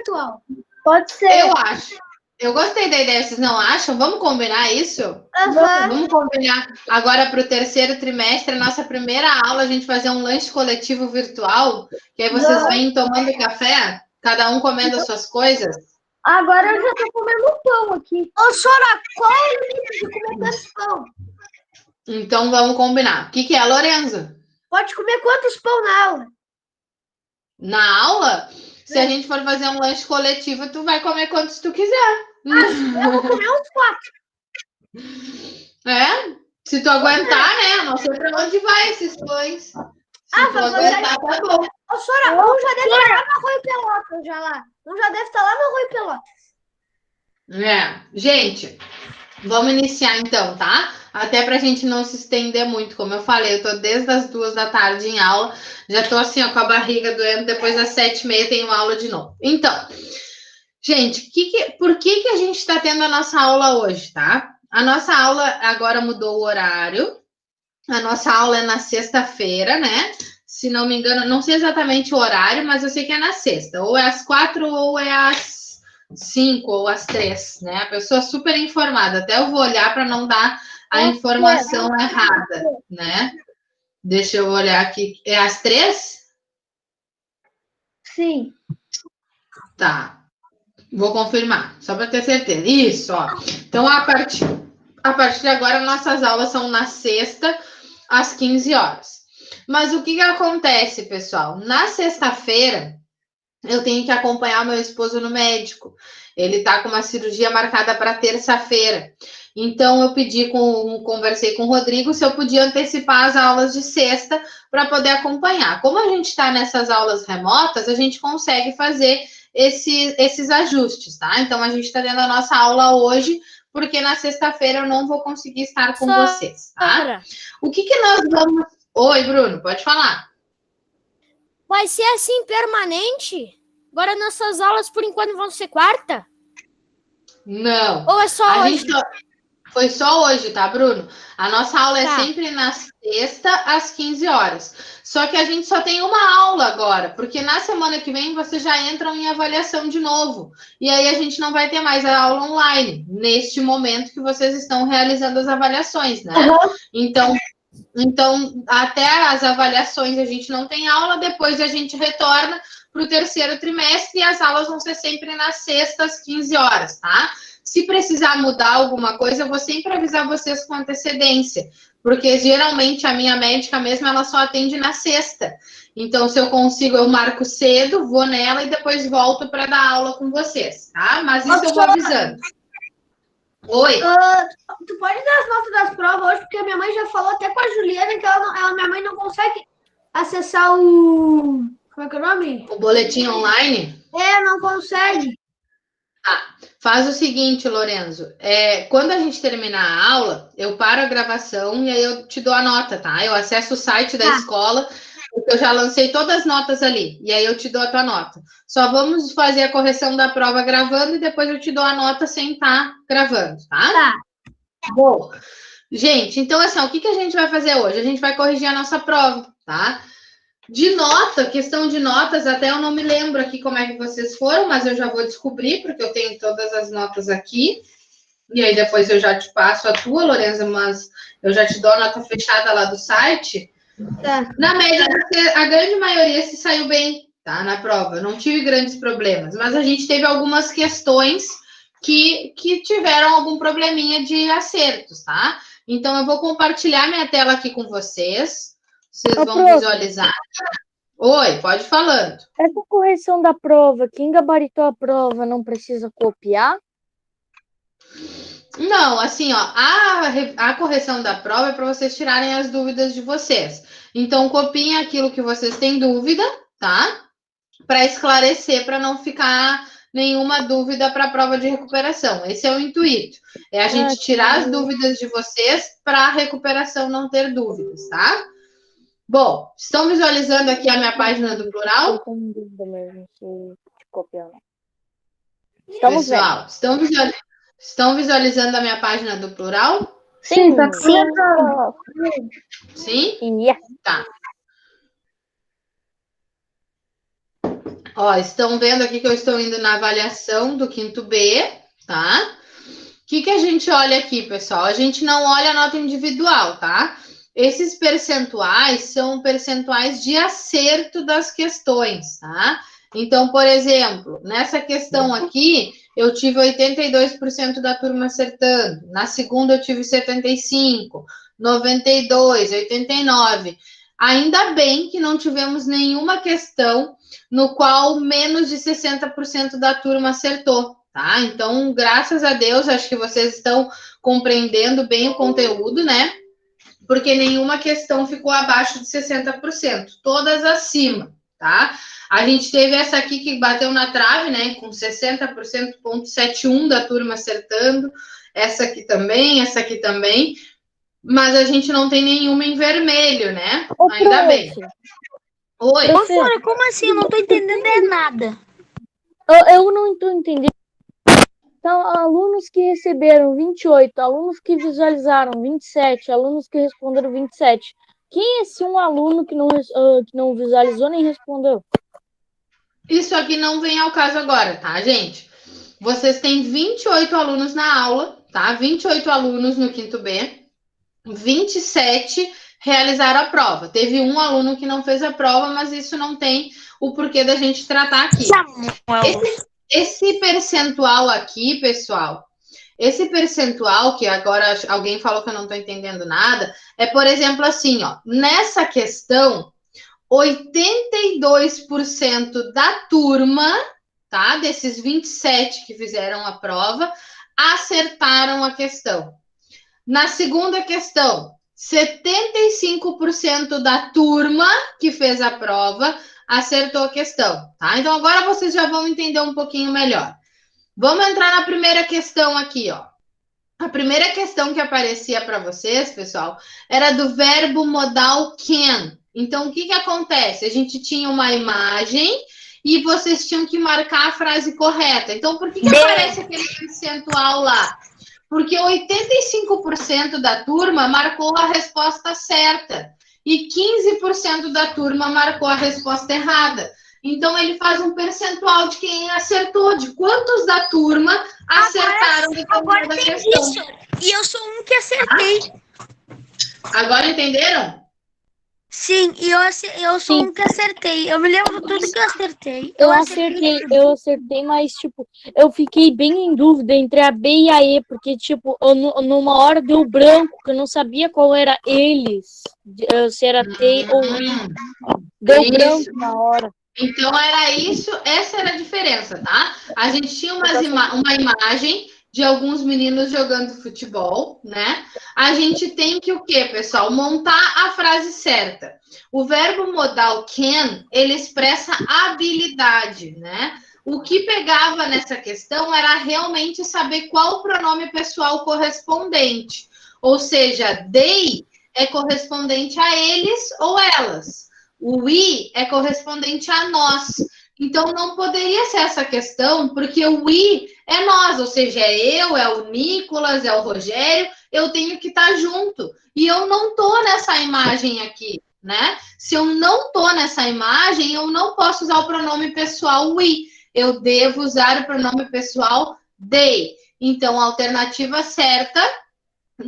virtual. Pode ser. Eu acho. Eu gostei da ideia, vocês não acham? Vamos combinar isso? Vamos combinar agora para o terceiro trimestre, a nossa primeira aula, a gente fazer um lanche coletivo virtual, que aí vocês vêm tomando café, cada um comendo as suas coisas. Agora eu já tô comendo pão aqui. Ô, Sora, qual é o limite de comer tantos pão? Então vamos combinar. O que é, Lorenzo? Pode comer quantos pão na aula? Na aula? Se a gente for fazer um lanche coletivo, tu vai comer quantos tu quiser. Eu vou comer uns 4. É? Se tu aguentar, né? Não sei pra onde vai esses pães. Se tu aguentar, tá bom. Ô, Sora, um já deve estar lá no Arroio Pelotas, já lá. Um já deve estar lá no Arroio Pelotas. É. Gente, vamos iniciar então, tá? Até pra gente não se estender muito. Como eu falei, eu tô desde as 2 da tarde em aula. Já tô assim, ó, com a barriga doendo. Depois das 7h30 tenho aula de novo. Então, gente, por que a gente tá tendo a nossa aula hoje, tá? A nossa aula agora mudou o horário. A nossa aula é na sexta-feira, né? Se não me engano, não sei exatamente o horário, mas eu sei que é na sexta. Ou é às 4 ou é às 5 ou às 3, né? A pessoa super informada. Até eu vou olhar para não dar a informação errada, né? Deixa eu olhar aqui. É às 3? Sim. Tá. Vou confirmar, só para ter certeza. Isso, ó. Então, a partir de agora, nossas aulas são na sexta, às 15 horas. Mas o que acontece, pessoal? Na sexta-feira, eu tenho que acompanhar meu esposo no médico. Ele tá com uma cirurgia marcada para terça-feira. Então, eu conversei com o Rodrigo se eu podia antecipar as aulas de sexta para poder acompanhar. Como a gente está nessas aulas remotas, a gente consegue fazer esses ajustes, tá? Então, a gente está tendo a nossa aula hoje, porque na sexta-feira eu não vou conseguir estar com vocês, tá? O que nós vamos... Oi, Bruno, pode falar. Vai ser assim permanente? Agora nossas aulas, por enquanto, vão ser quarta? Não. Ou é só hoje? Foi só hoje, tá, Bruno? A nossa aula é sempre na sexta, às 15 horas. Só que a gente só tem uma aula agora, porque na semana que vem vocês já entram em avaliação de novo. E aí a gente não vai ter mais a aula online, neste momento que vocês estão realizando as avaliações, né? Então, até as avaliações a gente não tem aula, depois a gente retorna para o terceiro trimestre e as aulas vão ser sempre nas sextas, às 15 horas, tá? Se precisar mudar alguma coisa, eu vou sempre avisar vocês com antecedência, porque geralmente a minha médica mesmo, ela só atende na sexta. Então, se eu consigo, eu marco cedo, vou nela e depois volto para dar aula com vocês, tá? Mas isso eu vou avisando. Oi? Tu pode dar as notas das provas hoje, porque a minha mãe já falou até com a Juliana que minha mãe não consegue acessar o... Como é que é o nome? O boletim online? Não consegue. Faz o seguinte, Lorenzo. Quando a gente terminar a aula, eu paro a gravação e aí eu te dou a nota, tá? Eu acesso o site da escola, porque eu já lancei todas as notas ali. E aí eu te dou a tua nota. Só vamos fazer a correção da prova gravando e depois eu te dou a nota sem estar gravando, tá? Tá. Bom, gente, então assim, o que a gente vai fazer hoje? A gente vai corrigir a nossa prova, tá? De nota, questão de notas, até eu não me lembro aqui como é que vocês foram, mas eu já vou descobrir, porque eu tenho todas as notas aqui. E aí depois eu já te passo a tua, Lorenza, mas eu já te dou a nota fechada lá do site. Tá. Na média, a grande maioria se saiu bem, tá? Na prova. Eu não tive grandes problemas, mas a gente teve algumas questões que tiveram algum probleminha de acertos, tá? Então, eu vou compartilhar minha tela aqui com vocês. Vocês vão visualizar. Oi, pode ir falando. Essa correção da prova, quem gabaritou a prova não precisa copiar? Não, assim, ó, a correção da prova é para vocês tirarem as dúvidas de vocês. Então, copiem aquilo que vocês têm dúvida, tá? Para esclarecer, para não ficar nenhuma dúvida para a prova de recuperação. Esse é o intuito. É a gente tirar as dúvidas de vocês para a recuperação não ter dúvidas, tá? Bom, estão visualizando aqui a minha página do plural? Pessoal, estão visualizando a minha página do plural? Sim, tá Sim? Yes. Tá. Ó, estão vendo aqui que eu estou indo na avaliação do quinto B, tá? O que a gente olha aqui, pessoal? A gente não olha a nota individual, tá? Esses percentuais são percentuais de acerto das questões, tá? Então, por exemplo, nessa questão aqui, eu tive 82% da turma acertando. Na segunda, eu tive 75%, 92%, 89%. Ainda bem que não tivemos nenhuma questão no qual menos de 60% da turma acertou, tá? Então, graças a Deus, acho que vocês estão compreendendo bem o conteúdo, né? Porque nenhuma questão ficou abaixo de 60%, todas acima, tá? A gente teve essa aqui que bateu na trave, né? Com 60%, ponto 71 da turma acertando, essa aqui também, mas a gente não tem nenhuma em vermelho, né? Ô, Ainda bem. Oi. Professora, como assim? Eu não tô entendendo nada. Eu não estou entendendo. Então, alunos que receberam 28, alunos que visualizaram 27, alunos que responderam 27. Quem é esse um aluno que não visualizou nem respondeu? Isso aqui não vem ao caso agora, tá, gente? Vocês têm 28 alunos na aula, tá? 28 alunos no quinto B. 27 realizaram a prova. Teve um aluno que não fez a prova, mas isso não tem o porquê da gente tratar aqui. Esse percentual aqui, pessoal, esse percentual que agora alguém falou que eu não estou entendendo nada, é, por exemplo, assim, ó, nessa questão, 82% da turma, tá? Desses 27 que fizeram a prova, acertaram a questão. Na segunda questão, 75% da turma que fez a prova acertou a questão, tá? Então agora vocês já vão entender um pouquinho melhor. Vamos entrar na primeira questão aqui, ó. A primeira questão que aparecia para vocês, pessoal, era do verbo modal can. Então, o que acontece? A gente tinha uma imagem e vocês tinham que marcar a frase correta. Então, por que aparece aquele percentual lá? Porque 85% da turma marcou a resposta certa e 15% da turma marcou a resposta errada. Então, ele faz um percentual de quem acertou, de quantos da turma acertaram Agora determinada entendi, questão. senhora. E eu sou um que acertei. Agora entenderam? Sim, e eu sou um que acertei. Eu me lembro tudo que eu acertei. Eu acertei, mas, tipo, eu fiquei bem em dúvida entre a B e a E, porque, tipo, numa hora deu branco, que eu não sabia qual era eles, se era T ou I. Deu branco na hora. Então, era isso, essa era a diferença, tá? A gente tinha uma imagem de alguns meninos jogando futebol, né? A gente tem que o quê, pessoal? Montar a frase certa. O verbo modal can, ele expressa habilidade, né? O que pegava nessa questão era realmente saber qual o pronome pessoal correspondente. Ou seja, they é correspondente a eles ou elas. O we é correspondente a nós. Então, não poderia ser essa questão, porque o we é nós, ou seja, é eu, é o Nicolas, é o Rogério, eu tenho que estar junto. E eu não estou nessa imagem aqui, né? Se eu não estou nessa imagem, eu não posso usar o pronome pessoal we. Eu devo usar o pronome pessoal they. Então, a alternativa certa,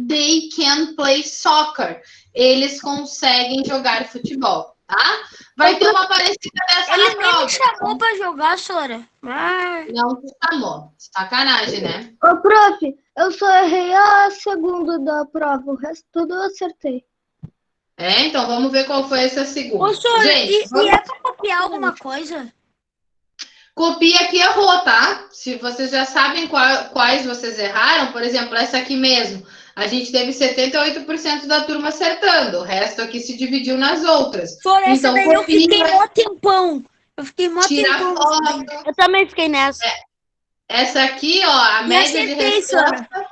they can play soccer. Eles conseguem jogar futebol. Tá? Vai ter uma parecida dessa na prova. Ele me chamou pra jogar, Sora. Não te chamou. Sacanagem, né? Ô, prof, eu só errei a segunda da prova, o resto tudo eu acertei. É, então vamos ver qual foi essa segunda. Ô, Sora, Gente, e é pra copiar alguma coisa? copia que errou, tá? Se vocês já sabem quais vocês erraram, por exemplo, essa aqui mesmo. A gente teve 78% da turma acertando. O resto aqui se dividiu nas outras. Sora, essa Então, daí eu fiquei mó tempão. tira a foto. Eu também fiquei nessa. Essa aqui, ó, a média de acertei, resposta.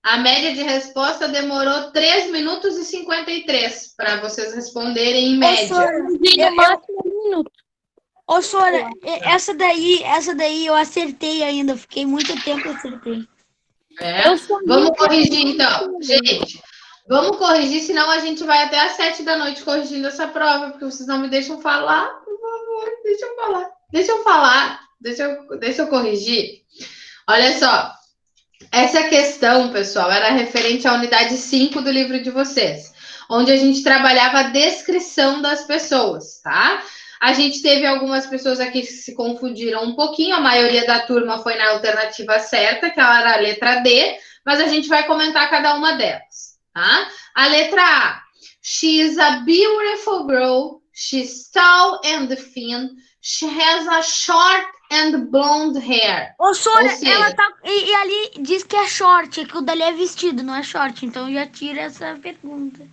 A média de resposta demorou 3 minutos e 53 para vocês responderem em média. No máximo 1 minuto. Ô, Sora, essa daí eu acertei ainda. Fiquei muito tempo acertei. É. Vamos corrigir, então. Gente, vamos corrigir, senão a gente vai até às 7 da noite corrigindo essa prova, porque vocês não me deixam falar. Por favor, deixa eu falar. Deixa eu falar, deixa eu corrigir. Olha só, essa questão, pessoal, era referente à unidade 5 do livro de vocês, onde a gente trabalhava a descrição das pessoas, tá? A gente teve algumas pessoas aqui que se confundiram um pouquinho, a maioria da turma foi na alternativa certa, que ela era a letra D, mas a gente vai comentar cada uma delas, tá? A letra A. She is a beautiful girl. She's tall and thin. She has a short and blonde hair. Ô, Sônia, Ou seja, ela tá. E ali diz que é short, que o dali é vestido, não é short. Então já tira essa pergunta.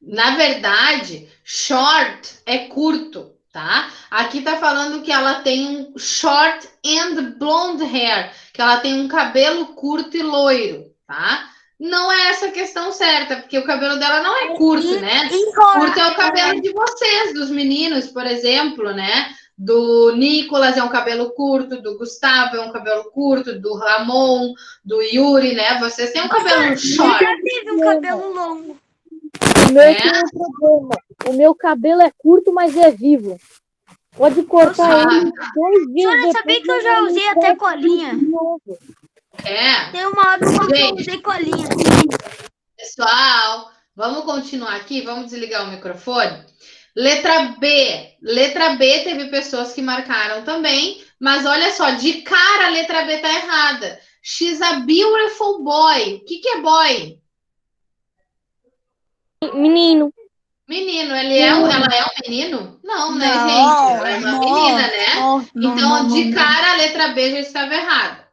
na verdade, short é curto, tá? Aqui tá falando que ela tem um short and blonde hair, que ela tem um cabelo curto e loiro, tá? Não é essa a questão certa, porque o cabelo dela não é curto, né? Curto é o cabelo de vocês, dos meninos, por exemplo, né? Do Nicolas é um cabelo curto, do Gustavo é um cabelo curto, do Ramon, do Yuri, né? Vocês têm um cabelo short. Já teve um cabelo longo. O meu tem um problema. O meu cabelo é curto, mas é vivo. Pode cortar ele 2 dias Sônia, sabia que eu já usei até colinha? É. Tem uma hora que eu usei colinha. Pessoal, vamos continuar aqui, vamos desligar o microfone. Letra B. Letra B teve pessoas que marcaram também, mas olha só, de cara a letra B tá errada. She's a beautiful boy. O que é boy? Menino. Menino, ela é um menino? Não, né, gente? Ela é uma menina, né? Então, de cara a letra B já estava errada.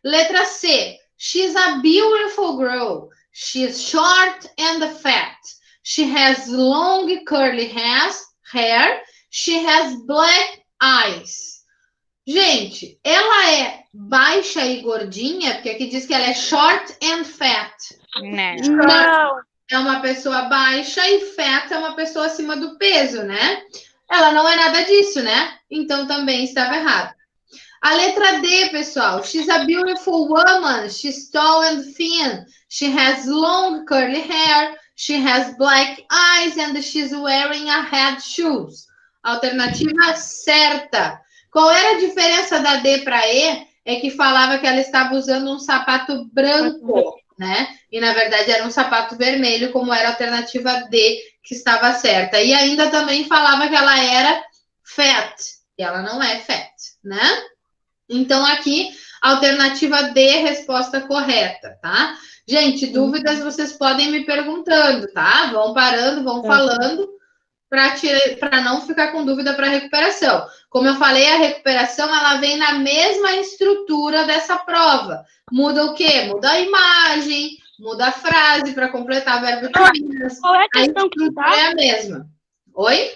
Letra C. She's a beautiful girl. She's short and fat. She has long curly hair. She has black eyes. Gente, ela é baixa e gordinha, porque aqui diz que ela é short and fat. Não. É uma pessoa baixa e fat é uma pessoa acima do peso, né? Ela não é nada disso, né? Então também estava errado. A letra D, pessoal. She's a beautiful woman. She's tall and thin. She has long curly hair. She has black eyes and she's wearing a red shoes. Alternativa certa. Qual era a diferença da D para E? É que falava que ela estava usando um sapato branco, né? E na verdade era um sapato vermelho, como era a alternativa D, que estava certa. E ainda também falava que ela era fat. E ela não é fat, né? Então, aqui, alternativa D, resposta correta, tá? Gente, dúvidas vocês podem me perguntando, tá? Vão parando, vão falando, para não ficar com dúvida para recuperação. Como eu falei, a recuperação, ela vem na mesma estrutura dessa prova. Muda o quê? Muda a imagem, muda a frase para completar verbo to be. Qual é a A questão que tu estrutura tá? é a mesma. Oi?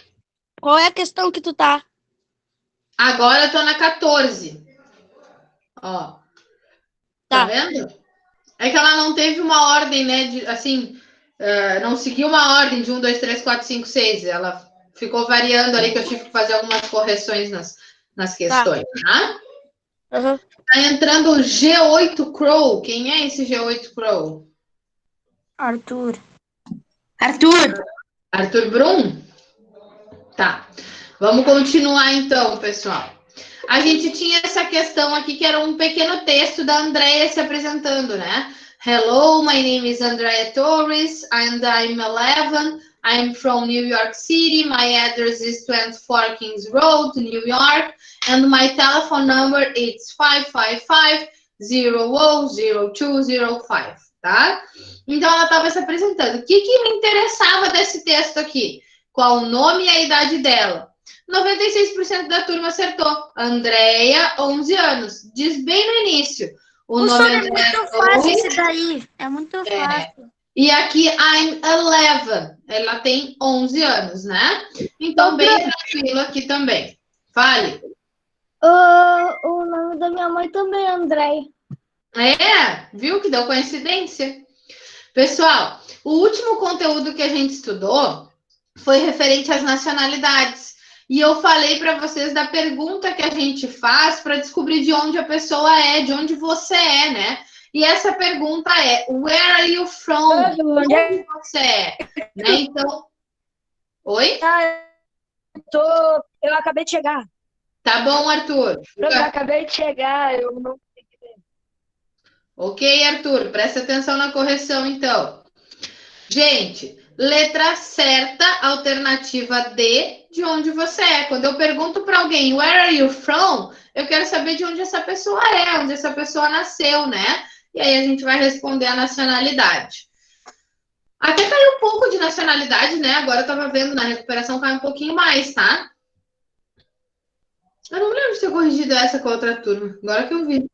Qual é a questão que tu tá? Agora eu tô na 14. Ó. Tá vendo? É que ela não teve uma ordem, né? Não seguiu uma ordem de 1, 2, 3, 4, 5, 6. Ela ficou variando ali, que eu tive que fazer algumas correções nas questões, tá? Uhum. Tá entrando o G8 Crow. Quem é esse G8 Crow? Arthur. Arthur Brum? Tá. Vamos continuar então, pessoal. A gente tinha essa questão aqui que era um pequeno texto da Andrea se apresentando, né? Hello, my name is Andrea Torres and I'm 11. I'm from New York City. My address is 24 Kings Road, New York. And my telephone number is 555-000205, tá? Então, ela estava se apresentando. O que me interessava desse texto aqui? Qual o nome e a idade dela? 96% da turma acertou. Andrea, 11 anos. Diz bem no início. O nome É muito fácil esse daí. É muito fácil. E aqui, I'm 11. Ela tem 11 anos, né? Então, bem tranquilo aqui também. Fale. O nome da minha mãe também é Andréia. É, viu que deu coincidência? Pessoal, o último conteúdo que a gente estudou foi referente às nacionalidades. E eu falei para vocês da pergunta que a gente faz para descobrir de onde a pessoa é, de onde você é, né? E essa pergunta é, where are you from? De onde você é? Né? Então, oi? Eu acabei de chegar. Tá bom, Arthur? Eu acabei de chegar, eu não. Ok, Arthur, presta atenção na correção, então. Gente, letra certa, alternativa D, de onde você é. Quando eu pergunto para alguém, where are you from? Eu quero saber de onde essa pessoa é, onde essa pessoa nasceu, né? E aí a gente vai responder a nacionalidade. Até caiu um pouco de nacionalidade, né? Agora eu tava vendo na recuperação cai um pouquinho mais, tá? Eu não lembro de ter corrigido essa com a outra turma. Agora que eu vi.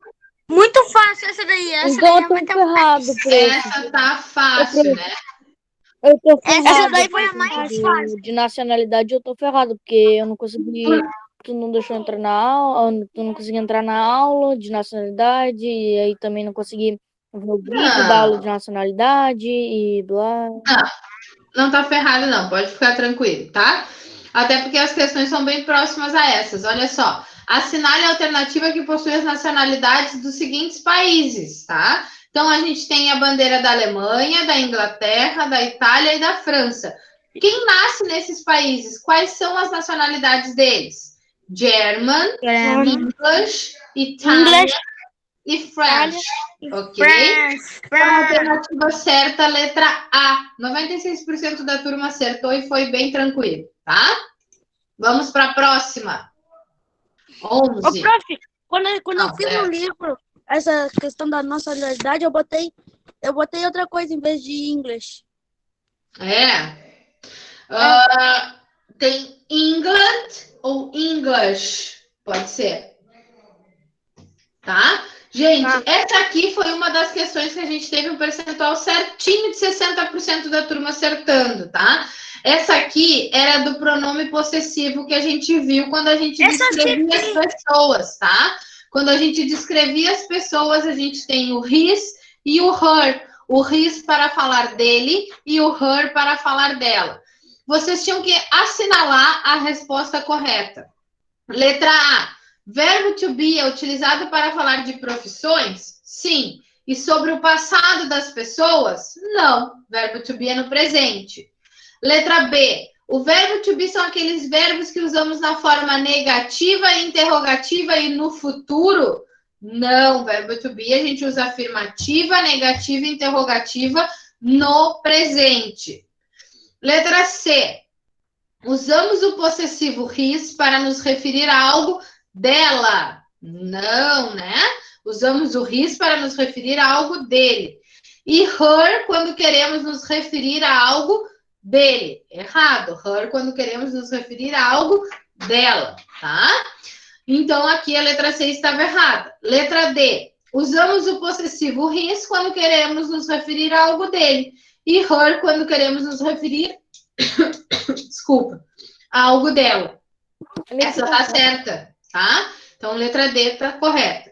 Muito fácil essa daí. Essa Então daí eu é tô muito ferrado, prof. Essa tá fácil, né? Eu tô Essa ferrado. daí foi a mais fácil. De nacionalidade eu tô ferrado, porque eu não consegui. Tu não deixou entrar na aula, tu não consegui entrar na aula de nacionalidade, e aí também não consegui ver o vídeo da aula de nacionalidade e blá. Não tá ferrado, não. Pode ficar tranquilo, tá? Até porque as questões são bem próximas a essas. Olha só. Assinale a alternativa que possui as nacionalidades dos seguintes países, tá? Então, a gente tem a bandeira da Alemanha, da Inglaterra, da Itália e da França. Quem nasce nesses países? Quais são as nacionalidades deles? German, English, Italian e French. Ok? Então, a alternativa certa, letra A. 96% da turma acertou e foi bem tranquilo, tá? Vamos para a próxima. 11. Ô, prof, quando eu fiz no livro essa questão da nacionalidade, eu botei outra coisa em vez de English. Tem England ou English? Pode ser. Tá? Gente, essa aqui foi uma das questões que a gente teve um percentual certinho de 60% da turma acertando, tá? Essa aqui era do pronome possessivo que a gente viu quando a gente descrevia as pessoas, tá? Quando a gente descrevia as pessoas, a gente tem o his e o her. O his para falar dele e o her para falar dela. Vocês tinham que assinalar a resposta correta. Letra A. Verbo to be é utilizado para falar de profissões? Sim. E sobre o passado das pessoas? Não. Verbo to be é no presente. Letra B. O verbo to be são aqueles verbos que usamos na forma negativa e interrogativa e no futuro? Não. Verbo to be a gente usa afirmativa, negativa e interrogativa no presente. Letra C. Usamos o possessivo his para nos referir a algo dela. Não, né? Usamos o his para nos referir a algo dele. E her quando queremos nos referir a algo dele. Errado. Her quando queremos nos referir a algo dela, tá? Então, aqui a letra C estava errada. Letra D. Usamos o possessivo his quando queremos nos referir a algo dele. E her quando queremos nos referir desculpa, algo dela. Essa tá certa, tá? Então, letra D tá correta.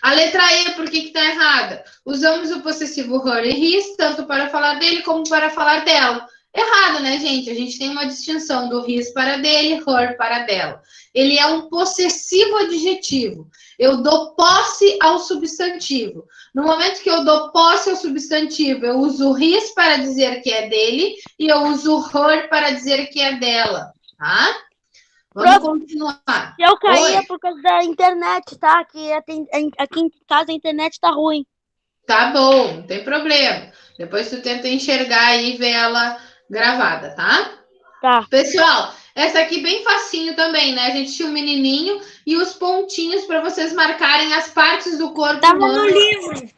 A letra E, por que tá errada? Usamos o possessivo her e his, tanto para falar dele como para falar dela. Errado, né, gente? A gente tem uma distinção do his para dele, her para dela. Ele é um possessivo adjetivo. Eu dou posse ao substantivo. No momento que eu dou posse ao substantivo, eu uso his para dizer que é dele e eu uso her para dizer que é dela, tá? Vamos continuar. Eu caí por causa da internet, tá? Aqui em casa a internet tá ruim. Tá bom, não tem problema. Depois tu tenta enxergar aí e ver ela gravada, tá? Tá. Pessoal, essa aqui bem facinho também, né? A gente tinha um menininho e os pontinhos para vocês marcarem as partes do corpo humano. Tava no livro.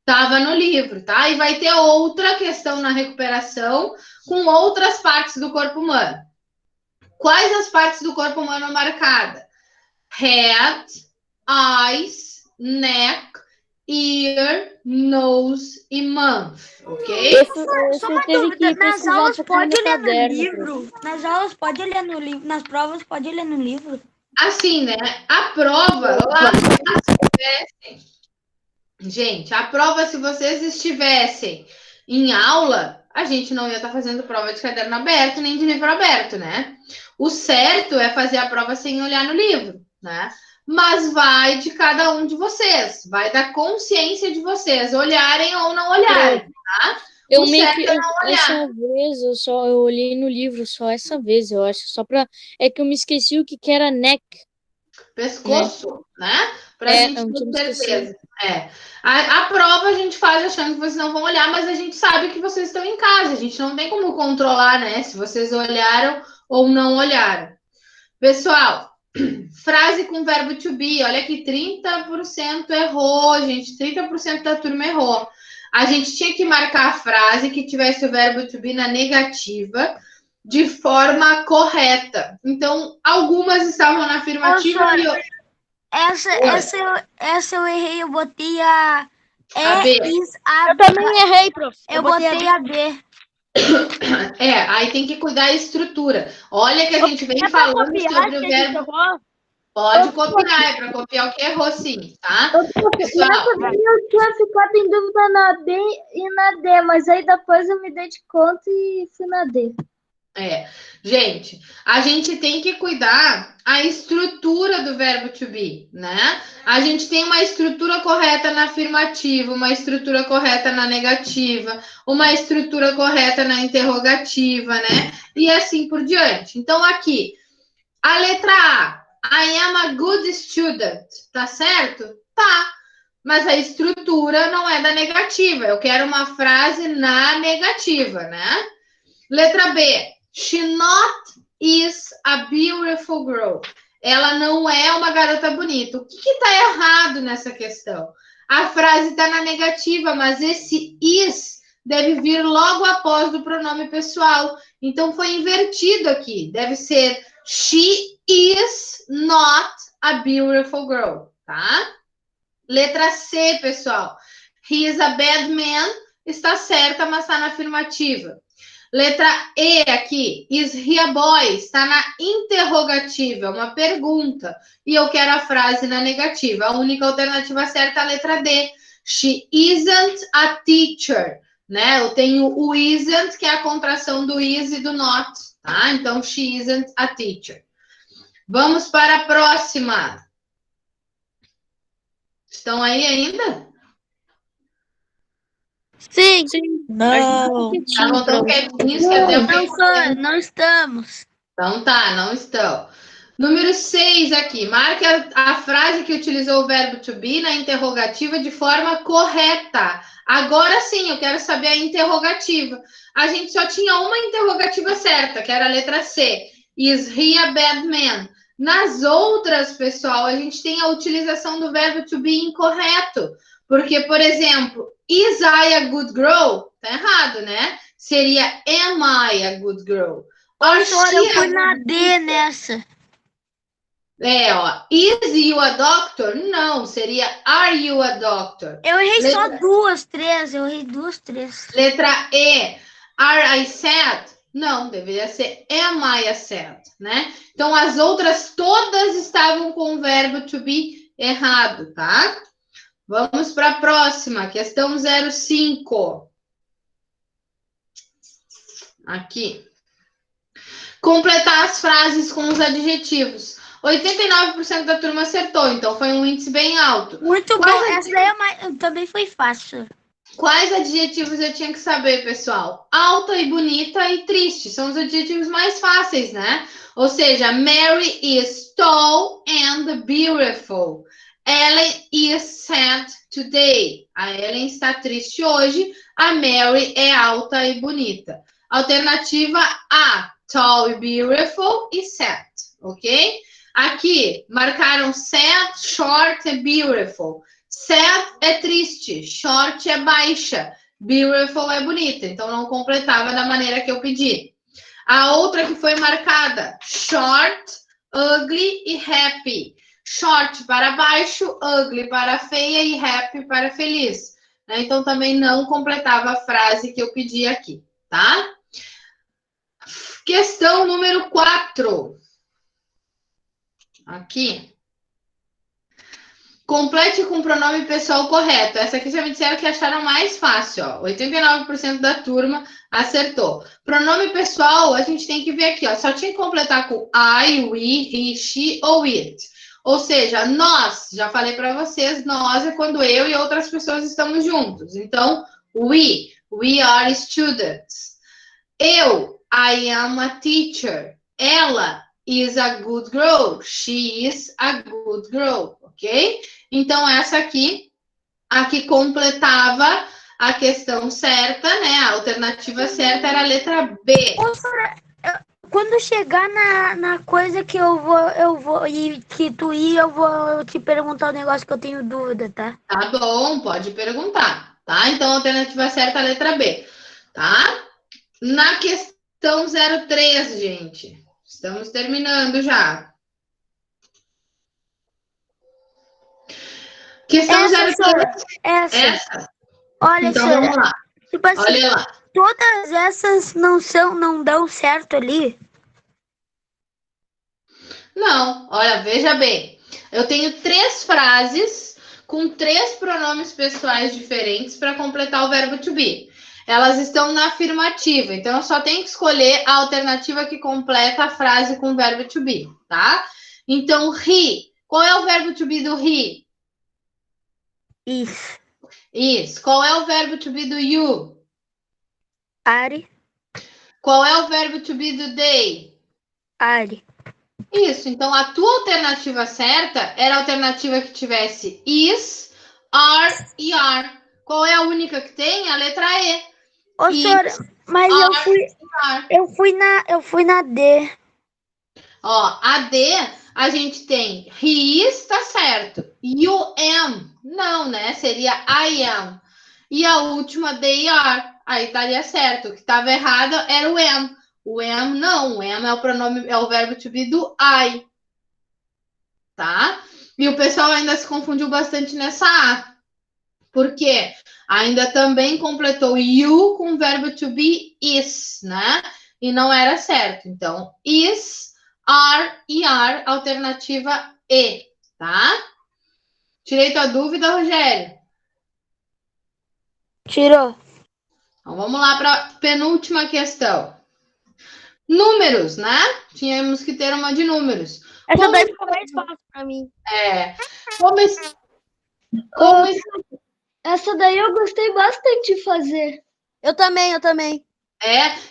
Tava no livro, tá? E vai ter outra questão na recuperação com outras partes do corpo humano. Quais as partes do corpo humano marcadas? Head, eyes, neck, ear, nose e mouth, ok? Só uma dúvida, nas aulas pode ler no livro? Nas aulas pode ler no livro? Nas provas pode ler no livro? Assim, né? A prova, lá gente, a prova, se vocês estivessem em aula, a gente não ia estar fazendo prova de caderno aberto, nem de livro aberto, né? O certo é fazer a prova sem olhar no livro, né? Mas vai de cada um de vocês, vai da consciência de vocês, olharem ou não olharem, tá? Eu meio que essa vez eu olhei no livro só essa vez, eu acho, só para é que eu me esqueci o que era neck. pescoço, né? Pra É, gente eu não ter tinha certeza. A prova a gente faz achando que vocês não vão olhar, mas a gente sabe que vocês estão em casa. A gente não tem como controlar, né? Se vocês olharam ou não olharam. Pessoal, frase com verbo to be. Olha que 30% errou, gente. 30% da turma errou. A gente tinha que marcar a frase que tivesse o verbo to be na negativa de forma correta. Então, algumas estavam na afirmativa e Essa eu errei, eu botei a B. Eu também errei, prof. Eu botei a B. Aí tem que cuidar da estrutura. Olha que a gente vem É pra falando copiar sobre que o a gente verbo. errou? Pode copiar, é para copiar o que errou, sim, tá? Pessoal, Eu tinha ficado em dúvida na B e na D, mas aí depois eu me dei de conta e fui na D. gente, a gente tem que cuidar a estrutura do verbo to be, né? A gente tem uma estrutura correta na afirmativa, uma estrutura correta na negativa, uma estrutura correta na interrogativa, né? E assim por diante. Então, aqui, a letra A, I am a good student, tá certo? Tá. Mas a estrutura não é da negativa. Eu quero uma frase na negativa, né? Letra B, she not is a beautiful girl. Ela não é uma garota bonita. O que está errado nessa questão? A frase está na negativa, mas esse is deve vir logo após do pronome pessoal. Então foi invertido aqui. Deve ser she is not a beautiful girl, tá? Letra C, pessoal. He is a bad man. Está certa, mas está na afirmativa. Letra E aqui, is he a boy? Está na interrogativa, uma pergunta. E eu quero a frase na negativa. A única alternativa certa é a letra D. She isn't a teacher, né? Eu tenho o isn't, que é a contração do is e do not, tá? Então, she isn't a teacher. Vamos para a próxima. Estão aí ainda? Sim. Não. Estavam tão quietinhos que até eu Não estamos. Então tá, não estão. Número 6 aqui. Marque a frase que utilizou o verbo to be na interrogativa de forma correta. Agora sim, eu quero saber a interrogativa. A gente só tinha uma interrogativa certa, que era a letra C. Is he a bad man? Nas outras, pessoal, a gente tem a utilização do verbo to be incorreto. Porque, por exemplo, is I a good girl? Tá errado, né? Seria am I a good girl? Professora, eu fui na D nessa. Is you a doctor? Não, seria are you a doctor? Eu errei só duas, três. Eu errei duas, três. Letra E, are I sad? Não, deveria ser am I a sad, né? Então, as outras todas estavam com o verbo to be errado, tá? Vamos para a próxima, questão 05. Aqui. Completar as frases com os adjetivos. 89% da turma acertou, então foi um índice bem alto. Muito bom. Essa daí também foi fácil. Quais adjetivos eu tinha que saber, pessoal? Alta e bonita e triste. São os adjetivos mais fáceis, né? Ou seja, Mary is tall and beautiful. Ellen is sad today. A Ellen está triste hoje. A Mary é alta e bonita. Alternativa A, tall e beautiful e sad, ok? Aqui, marcaram sad, short e beautiful. Sad é triste, short é baixa, beautiful é bonita. Então, não completava da maneira que eu pedi. A outra que foi marcada, short, ugly e happy. Short para baixo, ugly para feia e happy para feliz. Então, também não completava a frase que eu pedi aqui, tá? Questão número 4. Aqui. Complete com o pronome pessoal correto. Essa aqui já me disseram que acharam mais fácil, ó. 89% da turma acertou. Pronome pessoal, a gente tem que ver aqui, ó. Só tinha que completar com I, we, he, she ou it. Ou seja, nós, já falei para vocês, nós é quando eu e outras pessoas estamos juntos. Então, we are students. Eu, I am a teacher. Ela, is a good girl. She is a good girl, ok? Então, essa aqui, a que completava a questão certa, né? A alternativa certa era a letra B. Quando chegar na coisa que eu vou, e que tu ir, eu vou te perguntar um negócio que eu tenho dúvida, tá? Tá bom, pode perguntar, tá? Então, a alternativa certa é a letra B, tá? Na questão 03, gente. Estamos terminando já. Questão Essa, 03. essa. Olha, Então, senhora, vamos lá. tipo assim, Olha lá. todas essas não dão certo ali? Não, olha, veja bem. Eu tenho 3 frases com 3 pronomes pessoais diferentes para completar o verbo to be. Elas estão na afirmativa, então eu só tenho que escolher a alternativa que completa a frase com o verbo to be, tá? Então, he. Qual é o verbo to be do he? Isso. Isso. Qual é o verbo to be do you? Are, Qual é o verbo to be do they? are. Isso. Então, a tua alternativa certa era a alternativa que tivesse is, are e are. Qual é a única que tem? A letra E. Ô, Is, senhora, mas are. eu fui na D. Ó, a D, a gente tem he is, tá certo. You am, não, né? Seria I am. E a última, they are. Aí estaria certo. O que estava errado era o am. O am não, o am é o pronome, é o verbo to be do I. Tá? E o pessoal ainda se confundiu bastante nessa A. Por quê? Ainda também completou you com o verbo to be is, né? E não era certo. Então, is, are e are, alternativa E, tá? Tirei tua dúvida, Rogério? Tirou. Então, vamos lá para a penúltima questão. Números, né? Tínhamos que ter uma de números. Essa daí ficou mais fácil pra mim. Essa daí eu gostei bastante de fazer. Eu também.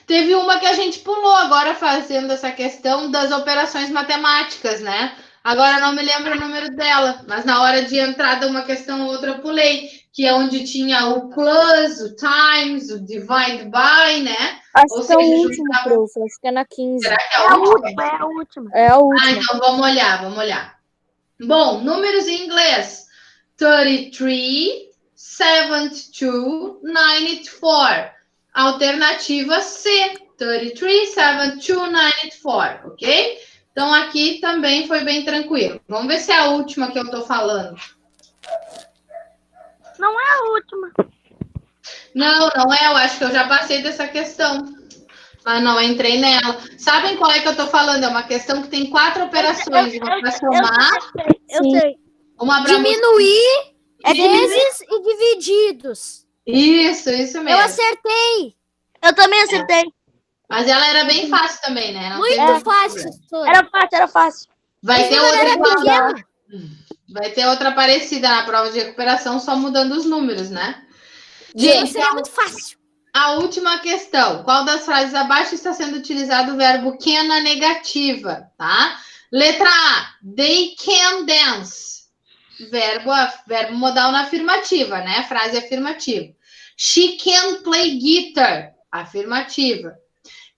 Teve uma que a gente pulou agora fazendo essa questão das operações matemáticas, né? Agora não me lembro o número dela, mas na hora de entrada uma questão ou outra eu pulei, que é onde tinha o plus, o times, o divide by, né? Acho Ou que é o seja, último, prof. Acho que é na 15. Será que é a última? É a última. É a última. Então vamos olhar. Bom, números em inglês. 33, 72, 94. Alternativa C. 33, 72, 94, ok? Então aqui também foi bem tranquilo. Vamos ver se é a última que eu tô falando. Não é a última. Não é. Eu acho que eu já passei dessa questão. Mas não entrei nela. Sabem qual é que eu tô falando? É uma questão que tem 4 operações. Uma para somar, Eu sei. uma para Diminuir, vezes e divididos. Isso Eu mesmo. acertei. Eu também acertei. Mas ela era bem fácil também, né? Não Muito teve fácil, problema. professora. Era fácil. Vai O ter número outra era igual. pequeno. Vai ter outra parecida na prova de recuperação, só mudando os números, né? Sim, Gente, seria muito fácil. a última questão. Qual das frases abaixo está sendo utilizado o verbo can na negativa, tá? Letra A. They can dance. Verbo modal na afirmativa, né? Frase afirmativa. She can play guitar. Afirmativa.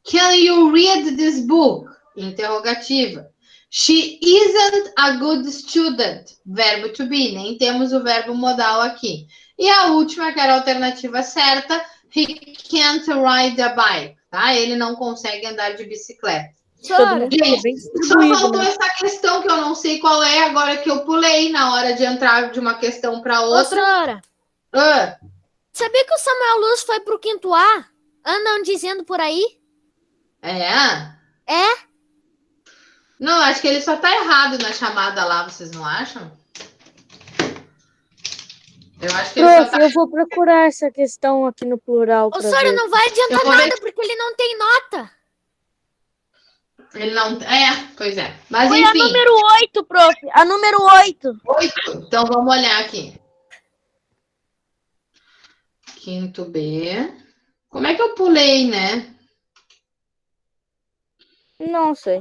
Can you read this book? Interrogativa. She isn't a good student. Verbo to be. Nem temos o verbo modal aqui. E a última, que era a alternativa certa, he can't ride a bike. Tá? Ele não consegue andar de bicicleta. Professora, Bem Só distribuído, faltou né? essa questão que eu não sei qual é, agora que eu pulei na hora de entrar de uma questão para outra. professora, Ah, sabia que o Samuel Luz foi pro 5º A? Andam dizendo por aí? é? É? Não, acho que ele só tá errado na chamada lá, vocês não acham? Eu acho que ele só Prof, tá... eu vou procurar essa questão aqui no plural pra Professora, ver. não vai adiantar Eu vou ver nada, porque ele não tem nota. Ele não... pois é. Mas Foi a enfim, número 8, prof. A número 8. 8. Então vamos olhar aqui. Quinto B. Como é que eu pulei, né? Não sei.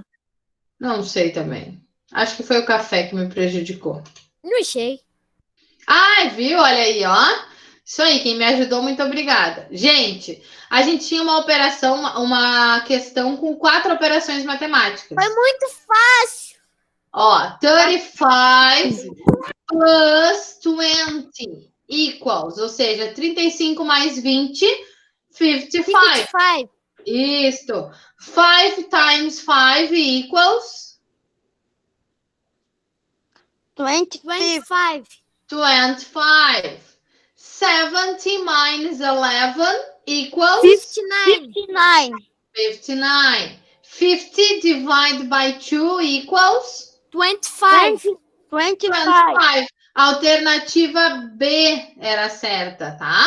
Não sei também. Acho que foi o café que me prejudicou. Não sei. Ai, viu? Olha aí, ó. Isso aí, quem me ajudou, muito obrigada. Gente, a gente tinha uma operação, uma questão com 4 operações matemáticas. Foi muito fácil. Ó, 35 plus 20 equals, ou seja, 35 mais 20, 55. 55. Isto. 5 times 5 equals 25. 25. 25. 70 minus 11 equals 59. 59. 59. 50 divided by 2 equals 25. 25. 25. Alternativa B era certa, tá?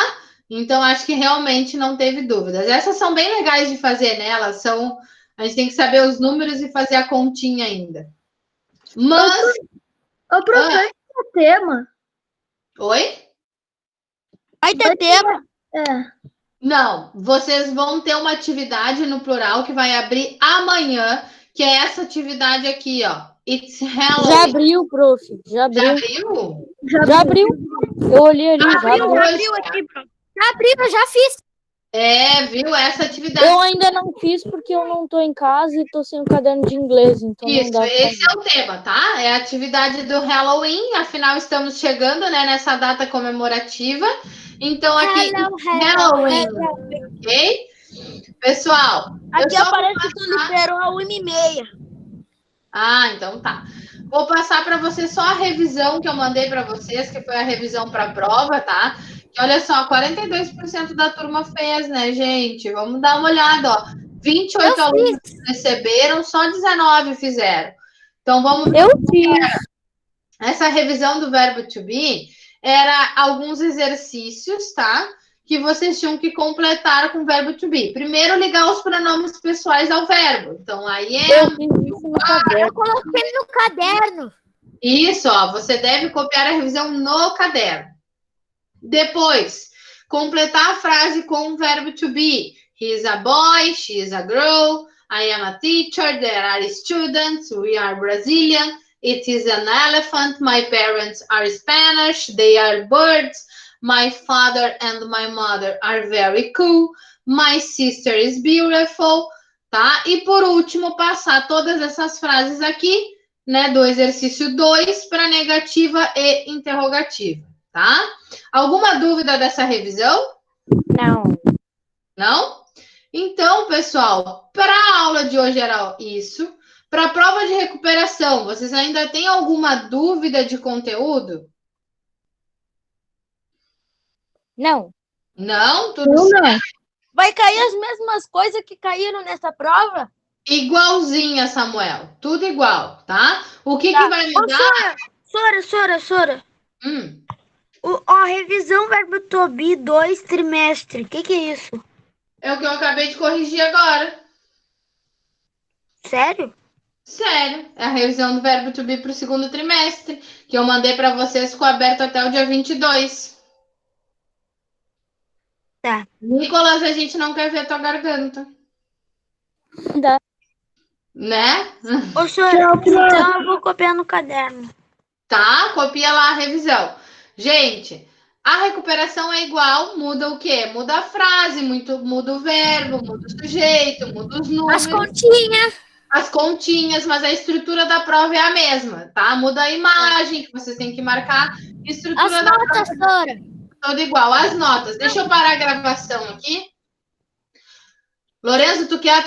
Então, acho que realmente não teve dúvidas. Essas são bem legais de fazer, né? Elas são... A gente tem que saber os números e fazer a continha ainda. Mas... Ô, professor, o tema. Oi? Vai ter tema. É. Não, vocês vão ter uma atividade no plural que vai abrir amanhã, que é essa atividade aqui, ó. It's Halloween. Já abriu, prof. Já Já abriu. abriu? Já abriu. Eu olhei ali, já Abriu abriu. hoje. aqui, pronto. Já abriu, eu já fiz. É, viu? Essa atividade. Eu ainda não fiz porque eu não tô em casa e tô sem o caderno de inglês, então não Isso, dá pra esse fazer. é o tema, tá? É a atividade do Halloween, afinal estamos chegando, né, nessa data comemorativa. Então aqui, Halloween, ok? Pessoal, Aqui eu só vou aparece que tu liberou a 1h30. Ah, então tá. Vou passar para você só a revisão que eu mandei para vocês, que foi a revisão para a prova, tá? Que olha só, 42% da turma fez, né, gente? Vamos dar uma olhada, ó. 28 alunos receberam, só 19 fizeram. Então vamos ver. Eu fiz. Essa revisão do verbo to be era alguns exercícios, tá? Que vocês tinham que completar com o verbo to be. Primeiro, ligar os pronomes pessoais ao verbo. Então, aí Eu fiz isso no caderno. Eu coloquei no caderno. Isso, ó. Você deve copiar a revisão no caderno. Depois, completar a frase com o verbo to be. He is a boy, she is a girl, I am a teacher, there are students, we are Brazilian, it is an elephant, my parents are Spanish, they are birds, my father and my mother are very cool, my sister is beautiful, tá? E por último, passar todas essas frases aqui, né, do exercício 2 para negativa e interrogativa, tá? Alguma dúvida dessa revisão? Não. Não? Então, pessoal, para a aula de hoje era isso. Para a prova de recuperação, vocês ainda têm alguma dúvida de conteúdo? Não. Não? Tudo certo? Vai cair as mesmas coisas que caíram nessa prova? Igualzinha, Samuel. Tudo igual, tá? O que vai Ô, mudar? Sora. A revisão verbo to be 2 trimestre. O que é isso? É o que eu acabei de corrigir agora. Sério? Sério. É a revisão do verbo to be para o segundo trimestre, que eu mandei para vocês, ficou aberto até o dia 22. Tá. Nicolas, a gente não quer ver tua garganta. Dá. Né? Ô, Sora, então eu vou copiar no caderno. Tá? Copia lá a revisão. Gente, a recuperação é igual, muda o quê? Muda a frase, muda o verbo, muda o sujeito, muda os números. As continhas. As continhas, mas a estrutura da prova é a mesma, tá? Muda a imagem que vocês têm que marcar. Estrutura As da notas, Sora. toda igual. As notas. Deixa eu parar a gravação aqui. Lorenzo, tu quer